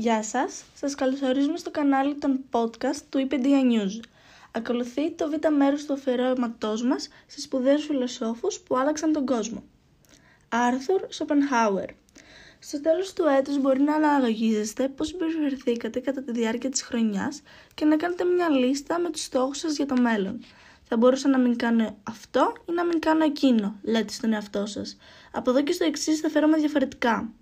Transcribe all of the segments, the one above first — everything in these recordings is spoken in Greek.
Γεια σας καλωσορίζουμε στο κανάλι των podcast του Wikipedia News. Ακολουθεί το β' μέρος του αφιερώματός μας στις σπουδαίους φιλοσόφους που άλλαξαν τον κόσμο. Άρθουρ Σοπενχάουερ. Στο τέλος του έτους μπορεί να αναλογίζεστε πώς συμπεριφερθήκατε κατά τη διάρκεια της χρονιάς και να κάνετε μια λίστα με τους στόχους σας για το μέλλον. Θα μπορούσα να μην κάνω αυτό ή να μην κάνω εκείνο, λέτε στον εαυτό σας. Από εδώ και στο εξής θα φέρομαι διαφορετικά.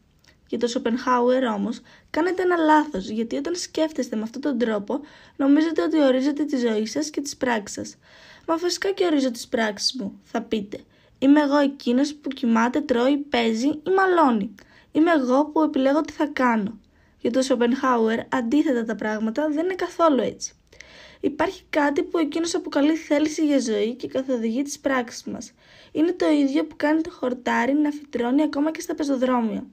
Για το Σοπενχάουερ όμως, κάνετε ένα λάθος, γιατί όταν σκέφτεστε με αυτόν τον τρόπο, νομίζετε ότι ορίζετε τη ζωή σας και τις πράξεις σας. Μα φυσικά και ορίζω τις πράξεις μου, θα πείτε. Είμαι εγώ εκείνος που κοιμάται, τρώει, παίζει ή μαλώνει. Είμαι εγώ που επιλέγω τι θα κάνω. Για το Σοπενχάουερ, αντίθετα τα πράγματα δεν είναι καθόλου έτσι. Υπάρχει κάτι που εκείνος αποκαλεί θέληση για ζωή και καθοδηγεί τις πράξεις μας. Είναι το ίδιο που κάνει το χορτάρι να φυτρώνει ακόμα και στα πεζοδρόμια.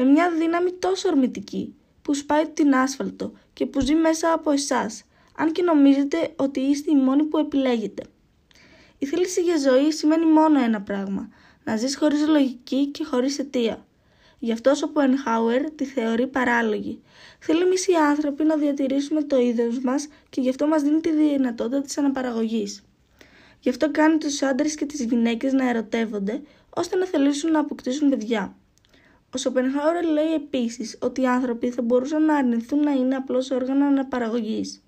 Με μια δύναμη τόσο ορμητική, που σπάει την άσφαλτο και που ζει μέσα από εσάς, αν και νομίζετε ότι είστε οι μόνοι που επιλέγετε. Η θέληση για ζωή σημαίνει μόνο ένα πράγμα, να ζεις χωρίς λογική και χωρίς αιτία. Γι' αυτό ο Σοπενχάουερ τη θεωρεί παράλογη. Θέλει εμείς οι άνθρωποι να διατηρήσουμε το είδος μας και γι' αυτό μας δίνει τη δυνατότητα της αναπαραγωγής. Γι' αυτό κάνει τους άντρες και τις γυναίκες να ερωτεύονται, ώστε να θελήσουν να αποκτήσουν παιδιά. Ο Σοπενχάουερ λέει επίσης ότι οι άνθρωποι θα μπορούσαν να αρνηθούν να είναι απλώς όργανα αναπαραγωγής.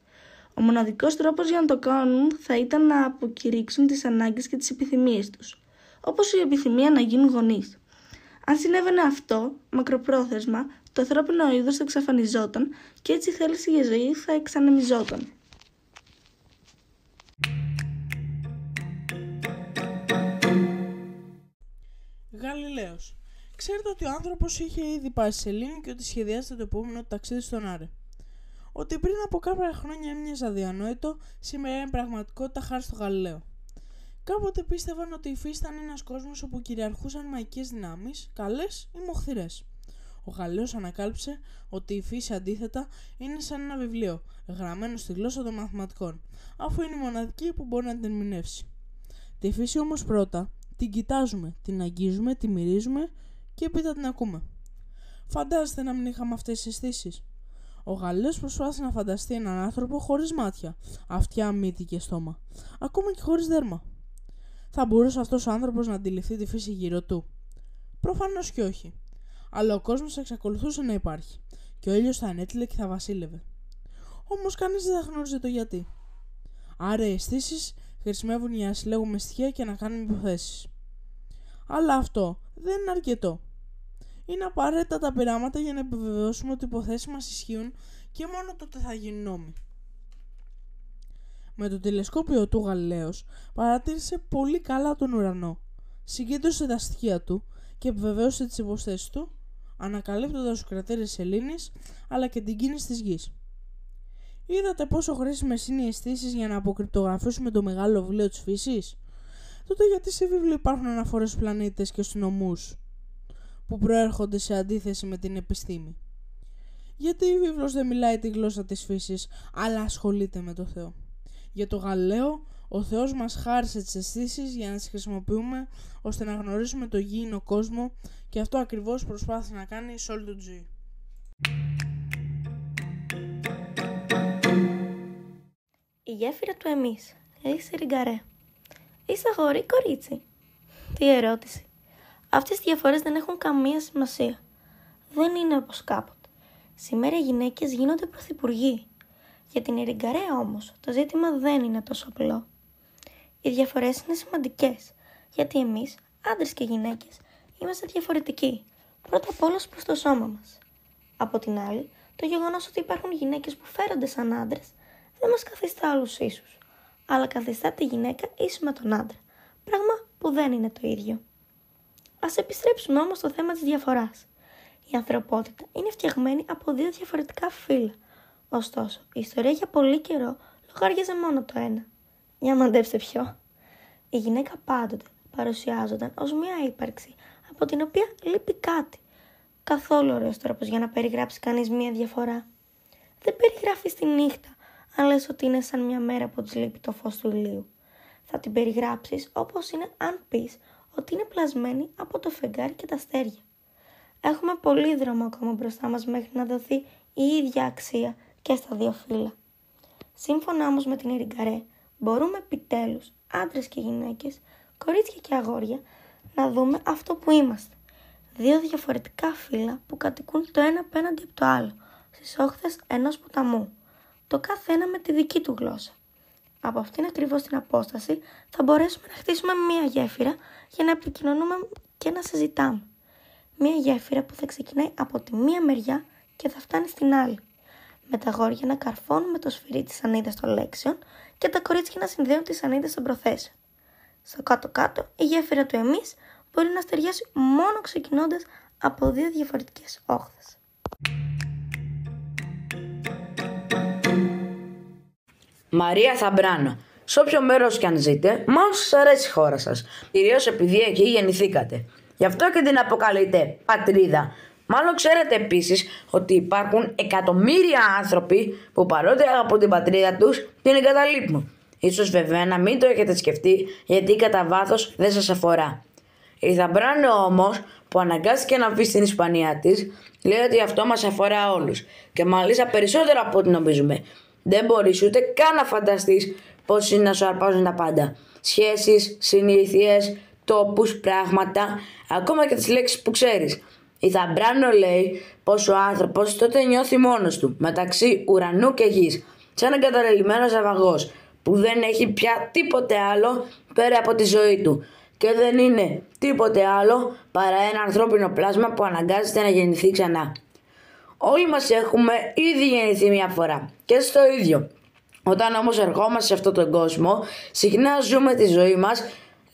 Ο μοναδικός τρόπος για να το κάνουν θα ήταν να αποκηρύξουν τις ανάγκες και τις επιθυμίες τους, όπως η επιθυμία να γίνουν γονείς. Αν συνέβαινε αυτό, μακροπρόθεσμα, το ανθρώπινο είδος θα εξαφανιζόταν και έτσι η θέληση για ζωή θα εξανεμιζόταν. Γαλιλαίος. Ξέρετε ότι ο άνθρωπος είχε ήδη πάει στη Σελήνη και ότι σχεδιάζεται το επόμενο ταξίδι στον Άρη. Ότι πριν από κάποια χρόνια έμοιαζε αδιανόητο, σήμερα είναι πραγματικότητα χάρη στο Γαλιλαίο. Κάποτε πίστευαν ότι η φύση ήταν ένας κόσμος όπου κυριαρχούσαν μαγικές δυνάμεις, καλές ή μοχθηρές. Ο Γαλιλαίος ανακάλυψε ότι η φύση αντίθετα είναι σαν ένα βιβλίο, γραμμένο στη γλώσσα των μαθηματικών, αφού είναι η μοναδική που μπορεί να την ερμηνεύσει. Τη φύση όμως πρώτα την κοιτάζουμε, την αγγίζουμε, τη μυρίζουμε και έπειτα την ακούμε. Φαντάζεστε να μην είχαμε αυτές τις αισθήσεις. Ο Γαλιλαίος προσπάθησε να φανταστεί έναν άνθρωπο χωρίς μάτια, αυτιά, μύτη και στόμα, ακόμα και χωρίς δέρμα. Θα μπορούσε αυτός ο άνθρωπος να αντιληφθεί τη φύση γύρω του? Προφανώς και όχι. Αλλά ο κόσμος θα εξακολουθούσε να υπάρχει και ο ήλιος θα ανέτειλε και θα βασίλευε. Όμως κανείς δεν θα γνώριζε το γιατί. Άρα οι αισθήσεις χρησιμεύουν για να συλλέγουμε στοιχεία και να κάνουμε υποθέσεις. Αλλά αυτό δεν είναι αρκετό. Είναι απαραίτητα τα πειράματα για να επιβεβαιώσουμε ότι οι υποθέσεις μας ισχύουν και μόνο τότε θα γίνουν νόμοι. Με το τηλεσκόπιο του Γαλιλαίος παρατήρησε πολύ καλά τον ουρανό, συγκέντρωσε τα στοιχεία του και επιβεβαίωσε τις υποθέσεις του, ανακαλύπτοντας τους κρατέρες της Σελήνης αλλά και την κίνηση της γης. Είδατε πόσο χρήσιμες είναι οι αισθήσεις για να αποκρυπτογραφήσουμε το μεγάλο βιβλίο της φύσης? Τότε γιατί σε βίβλο υπάρχουν αναφορές στους πλανήτες και στους νομούς που προέρχονται σε αντίθεση με την επιστήμη? Γιατί η βίβλος δεν μιλάει τη γλώσσα της φύσης, αλλά ασχολείται με το Θεό? Για το Γαλιλαίο, ο Θεός μας χάρισε τις αισθήσεις για να τις χρησιμοποιούμε ώστε να γνωρίσουμε το γήινο κόσμο και αυτό ακριβώς προσπάθησε να κάνει σε όλη του τη ζωή. Η γέφυρα του εμείς, Λύση Ριγκαρέ. Είσαι αγόρι ή κορίτσι? Τι ερώτηση. Αυτές οι διαφορές δεν έχουν καμία σημασία. Δεν είναι όπως κάποτε. Σήμερα οι γυναίκες γίνονται πρωθυπουργοί. Για την Ριγκαρέ όμως, το ζήτημα δεν είναι τόσο απλό. Οι διαφορές είναι σημαντικές, γιατί εμείς, άντρες και γυναίκες, είμαστε διαφορετικοί. Πρώτα απ' όλα προς το σώμα μας. Από την άλλη, το γεγονός ότι υπάρχουν γυναίκες που φέρονται σαν άντρες δεν μας καθιστά όλους ίσους, αλλά καθιστά τη γυναίκα ίση με τον άντρα, πράγμα που δεν είναι το ίδιο. Ας επιστρέψουμε όμως στο θέμα της διαφοράς. Η ανθρωπότητα είναι φτιαγμένη από δύο διαφορετικά φύλλα. Ωστόσο, η ιστορία για πολύ καιρό λογάριαζε μόνο το ένα. Για μαντέψτε ποιο. Η γυναίκα πάντοτε παρουσιάζονταν ως μια ύπαρξη από την οποία λείπει κάτι. Καθόλου ωραίος τρόπος για να περιγράψει κανείς μια διαφορά. Δεν περιγράφεις τη νύχτα αν λες ότι είναι σαν μια μέρα που της λείπει το φως του ηλίου. Θα την περιγράψεις όπως είναι αν πεις ότι είναι πλασμένη από το φεγγάρι και τα αστέρια. Έχουμε πολύ δρόμο ακόμα μπροστά μας μέχρι να δοθεί η ίδια αξία και στα δύο φύλλα. Σύμφωνα όμως με την Ιριγκαρέ, μπορούμε επιτέλους, άντρες και γυναίκες, κορίτσια και αγόρια, να δούμε αυτό που είμαστε. Δύο διαφορετικά φύλλα που κατοικούν το ένα απέναντι από το άλλο, στις όχθες ενός ποταμού, το κάθε ένα με τη δική του γλώσσα. Από αυτήν ακριβώς την απόσταση θα μπορέσουμε να χτίσουμε μία γέφυρα για να επικοινωνούμε και να συζητάμε. Μία γέφυρα που θα ξεκινάει από τη μία μεριά και θα φτάνει στην άλλη. Με τα αγόρια να καρφώνουν με το σφυρί της σανίδας των λέξεων και τα κορίτσια να συνδέουν τις σανίδες των προθέσεων. Στο κάτω-κάτω, η γέφυρα του εμείς μπορεί να στεριάσει μόνο ξεκινώντας από δύο διαφορετικές όχθες. Μαρία Θαμπράνο. Σε όποιο μέρος κι αν ζείτε, μάλλον σας αρέσει η χώρα σας. Κυρίως επειδή εκεί γεννηθήκατε. Γι' αυτό και την αποκαλείτε πατρίδα. Μάλλον ξέρετε επίσης ότι υπάρχουν εκατομμύρια άνθρωποι που παρότι αγαπούν την πατρίδα τους, την εγκαταλείπουν. Ίσως βέβαια να μην το έχετε σκεφτεί γιατί κατά βάθος δεν σας αφορά. Η Θαμπράνο όμως που αναγκάστηκε να βγει στην Ισπανία της, λέει ότι αυτό μας αφορά όλους και μάλιστα περισσότερο από ό,τι νομίζουμε. Δεν μπορείς ούτε καν να φανταστείς πώς είναι να σου αρπάζουν τα πάντα. Σχέσεις, συνήθειες, τόπους, πράγματα, ακόμα και τις λέξεις που ξέρεις. Η Θαμπράνο λέει πως ο άνθρωπος τότε νιώθει μόνος του, μεταξύ ουρανού και γης, σαν εγκαταλελειμμένος ναυαγός, που δεν έχει πια τίποτε άλλο πέρα από τη ζωή του και δεν είναι τίποτε άλλο παρά ένα ανθρώπινο πλάσμα που αναγκάζεται να γεννηθεί ξανά. Όλοι μας έχουμε ήδη γεννηθεί μια φορά και στο ίδιο. Όταν όμως ερχόμαστε σε αυτόν τον κόσμο, συχνά ζούμε τη ζωή μας,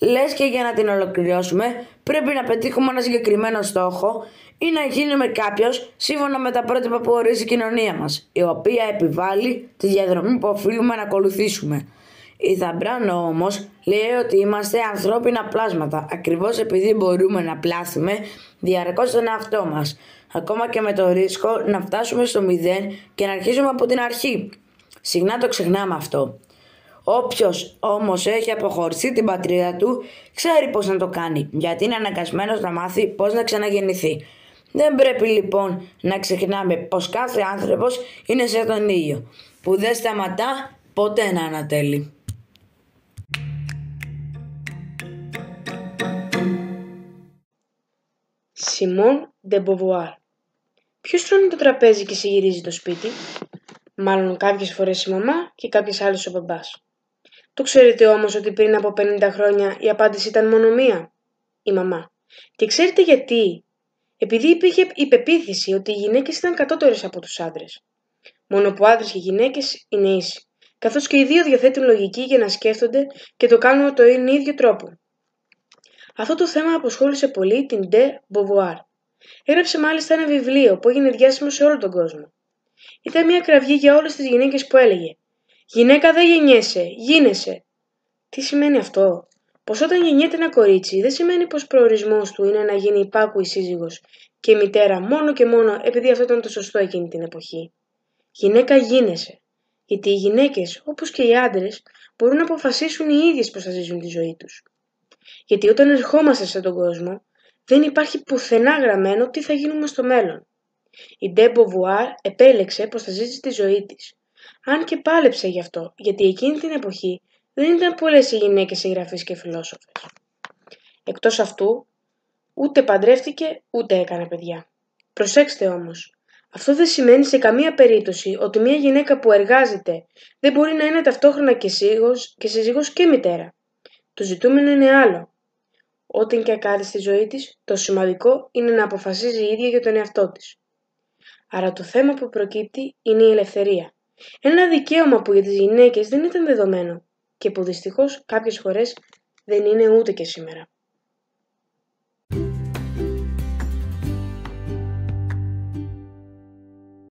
λες και για να την ολοκληρώσουμε πρέπει να πετύχουμε ένα συγκεκριμένο στόχο ή να γίνουμε κάποιος σύμφωνα με τα πρότυπα που ορίζει η κοινωνία μας, η οποία επιβάλλει τη διαδρομή που οφείλουμε να ακολουθήσουμε. Η Θαμπράνο όμως λέει ότι είμαστε ανθρώπινα πλάσματα, ακριβώς επειδή μπορούμε να πλάθουμε διαρκώς τον εαυτό μας, ακόμα και με το ρίσκο να φτάσουμε στο μηδέν και να αρχίσουμε από την αρχή. Συχνά το ξεχνάμε αυτό. Όποιος όμως έχει αποχωρήσει την πατρίδα του, ξέρει πώς να το κάνει, γιατί είναι αναγκασμένος να μάθει πώς να ξαναγεννηθεί. Δεν πρέπει λοιπόν να ξεχνάμε πως κάθε άνθρωπος είναι σαν τον ήλιο, που δεν σταματά ποτέ να ανατέλει. Σιμών ντε Μποβουάρ. Ποιος τρώνε το τραπέζι και συγυρίζει το σπίτι? Μάλλον κάποιες φορές η μαμά και κάποιες άλλες ο μπαμπάς. Το ξέρετε όμως ότι πριν από 50 χρόνια η απάντηση ήταν μόνο μία? Η μαμά. Και ξέρετε γιατί? Επειδή υπήρχε η πεποίθηση ότι οι γυναίκες ήταν κατώτερες από τους άντρες. Μόνο που άντρες και γυναίκες είναι ίσοι, καθώς και οι δύο διαθέτουν λογική για να σκέφτονται και το κάνουν τον ίδιο τρόπο. Αυτό το θέμα απασχόλησε πολύ την ντε Μποβουάρ. Έγραψε μάλιστα ένα βιβλίο που έγινε διάσημο σε όλο τον κόσμο. Ήταν μια κραυγή για όλες τις γυναίκες που έλεγε «Γυναίκα δεν γεννιέσαι, γίνεσαι». Τι σημαίνει αυτό? Πως όταν γεννιέται ένα κορίτσι δεν σημαίνει πως προορισμός του είναι να γίνει υπάκουη σύζυγος και μητέρα μόνο και μόνο επειδή αυτό ήταν το σωστό εκείνη την εποχή. Γυναίκα γίνεσαι, γιατί οι γυναίκες όπως και οι άντρες μπορούν να αποφασίσουν οι ίδιες πως θα ζήσουν τη ζωή τους. Γιατί όταν ερχόμαστε σε τον κόσμο δεν υπάρχει πουθενά γραμμένο τι θα γίνουμε στο μέλλον. Η ντε Μποβουάρ επέλεξε πως θα ζήσει τη ζωή της. Αν και πάλεψε γι' αυτό, γιατί εκείνη την εποχή δεν ήταν πολλές οι γυναίκες συγγραφείς και φιλόσοφες. Εκτός αυτού, ούτε παντρεύτηκε ούτε έκανε παιδιά. Προσέξτε όμως, αυτό δεν σημαίνει σε καμία περίπτωση ότι μια γυναίκα που εργάζεται δεν μπορεί να είναι ταυτόχρονα και σύζυγος και μητέρα. Το ζητούμενο είναι άλλο. Ό,τι και κάνει στη ζωή της, το σημαντικό είναι να αποφασίζει η ίδια για τον εαυτό της. Άρα το θέμα που προκύπτει είναι η ελευθερία. Ένα δικαίωμα που για τις γυναίκες δεν ήταν δεδομένο και που δυστυχώς κάποιες φορές δεν είναι ούτε και σήμερα.